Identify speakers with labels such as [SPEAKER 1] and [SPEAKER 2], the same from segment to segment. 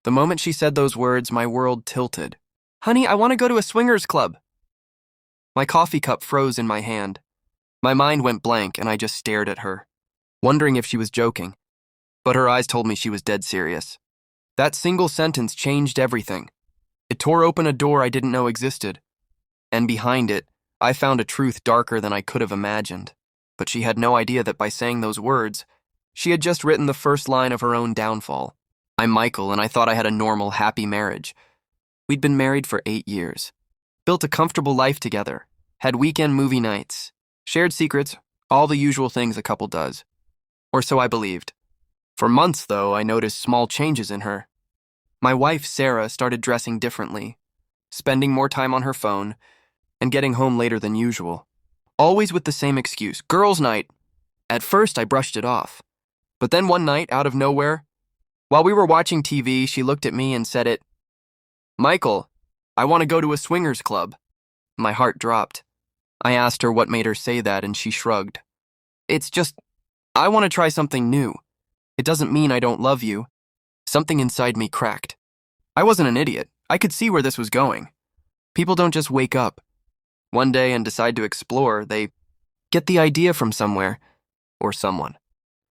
[SPEAKER 1] The moment she said those words, my world tilted. "Honey, I want to go to a swingers club." My coffee cup froze in my hand. My mind went blank and I just stared at her, wondering if she was joking. But her eyes told me she was dead serious. That single sentence changed everything. It tore open a door I didn't know existed. And behind it, I found a truth darker than I could have imagined. But she had no idea that by saying those words, she had just written the first line of her own downfall. I'm Michael, and I thought I had a normal, happy marriage. We'd been married for 8 years, built a comfortable life together, had weekend movie nights, shared secrets, all the usual things a couple does. Or so I believed. For months, though, I noticed small changes in her. My wife, Sarah, started dressing differently, spending more time on her phone, and getting home later than usual. Always with the same excuse, girls' night. At first, I brushed it off. But then one night, out of nowhere, while we were watching TV, she looked at me and said it. "Michael, I want to go to a swingers club." My heart dropped. I asked her what made her say that, and she shrugged. "It's just, I want to try something new. It doesn't mean I don't love you." Something inside me cracked. I wasn't an idiot. I could see where this was going. People don't just wake up one day and decide to explore. They get the idea from somewhere or someone.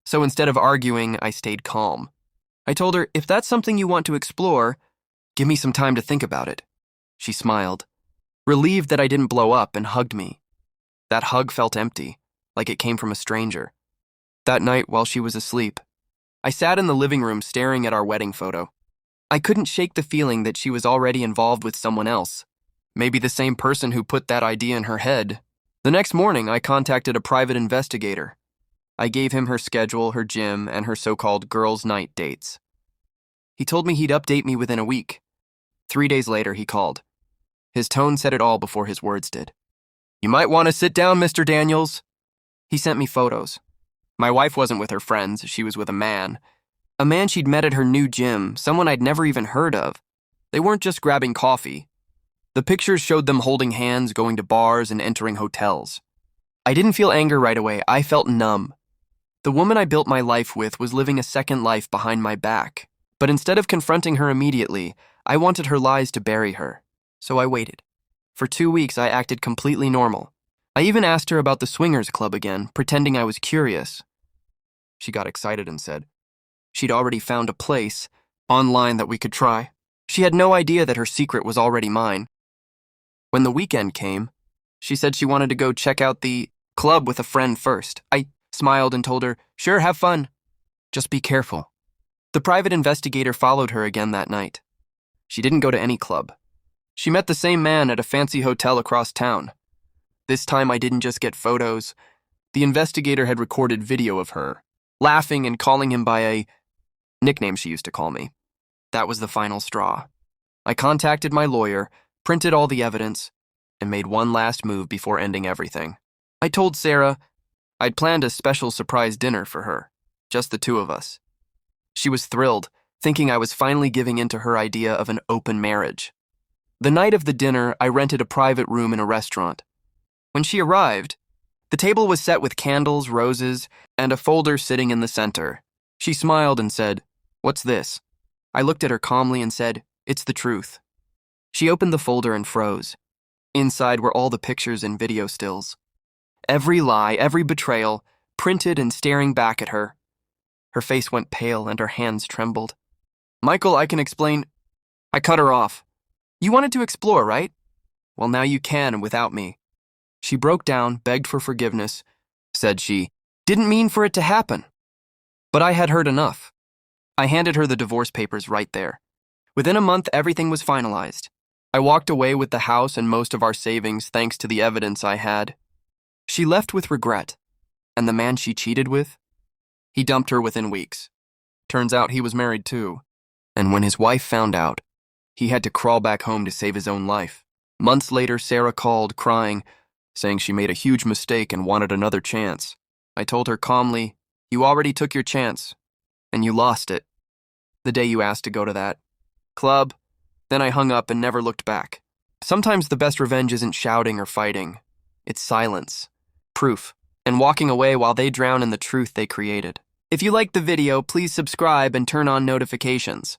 [SPEAKER 1] So instead of arguing, I stayed calm. I told her, "If that's something you want to explore, give me some time to think about it." She smiled, relieved that I didn't blow up, and hugged me. That hug felt empty, like it came from a stranger. That night, while she was asleep, I sat in the living room staring at our wedding photo. I couldn't shake the feeling that she was already involved with someone else, maybe the same person who put that idea in her head. The next morning, I contacted a private investigator. I gave him her schedule, her gym, and her so-called girls' night dates. He told me he'd update me within a week. 3 days later, he called. His tone said it all before his words did. "You might want to sit down, Mr. Daniels." He sent me photos. My wife wasn't with her friends, she was with a man she'd met at her new gym, someone I'd never even heard of. They weren't just grabbing coffee. The pictures showed them holding hands, going to bars, and entering hotels. I didn't feel anger right away, I felt numb. The woman I built my life with was living a second life behind my back. But instead of confronting her immediately, I wanted her lies to bury her. So I waited. For 2 weeks, I acted completely normal. I even asked her about the swingers club again, pretending I was curious. She got excited and said she'd already found a place online that we could try. She had no idea that her secret was already mine. When the weekend came, she said she wanted to go check out the club with a friend first. I smiled and told her, "Sure, have fun. Just be careful." The private investigator followed her again that night. She didn't go to any club. She met the same man at a fancy hotel across town. This time I didn't just get photos. The investigator had recorded video of her, laughing and calling him by a nickname she used to call me. That was the final straw. I contacted my lawyer, printed all the evidence, and made one last move before ending everything. I told Sarah I'd planned a special surprise dinner for her, just the two of us. She was thrilled, thinking I was finally giving in to her idea of an open marriage. The night of the dinner, I rented a private room in a restaurant. When she arrived, the table was set with candles, roses, and a folder sitting in the center. She smiled and said, "What's this?" I looked at her calmly and said, "It's the truth." She opened the folder and froze. Inside were all the pictures and video stills. Every lie, every betrayal, printed and staring back at her. Her face went pale and her hands trembled. "Michael, I can explain." I cut her off. "You wanted to explore, right? Well, now you can without me." She broke down, begged for forgiveness, said she didn't mean for it to happen. But I had heard enough. I handed her the divorce papers right there. Within a month, everything was finalized. I walked away with the house and most of our savings thanks to the evidence I had. She left with regret. And the man she cheated with? He dumped her within weeks. Turns out he was married too. And when his wife found out, he had to crawl back home to save his own life. Months later, Sarah called, crying, saying she made a huge mistake and wanted another chance. I told her calmly, "You already took your chance, and you lost it the day you asked to go to that club." Then I hung up and never looked back. Sometimes the best revenge isn't shouting or fighting. It's silence, proof, and walking away while they drown in the truth they created. If you liked the video, please subscribe and turn on notifications.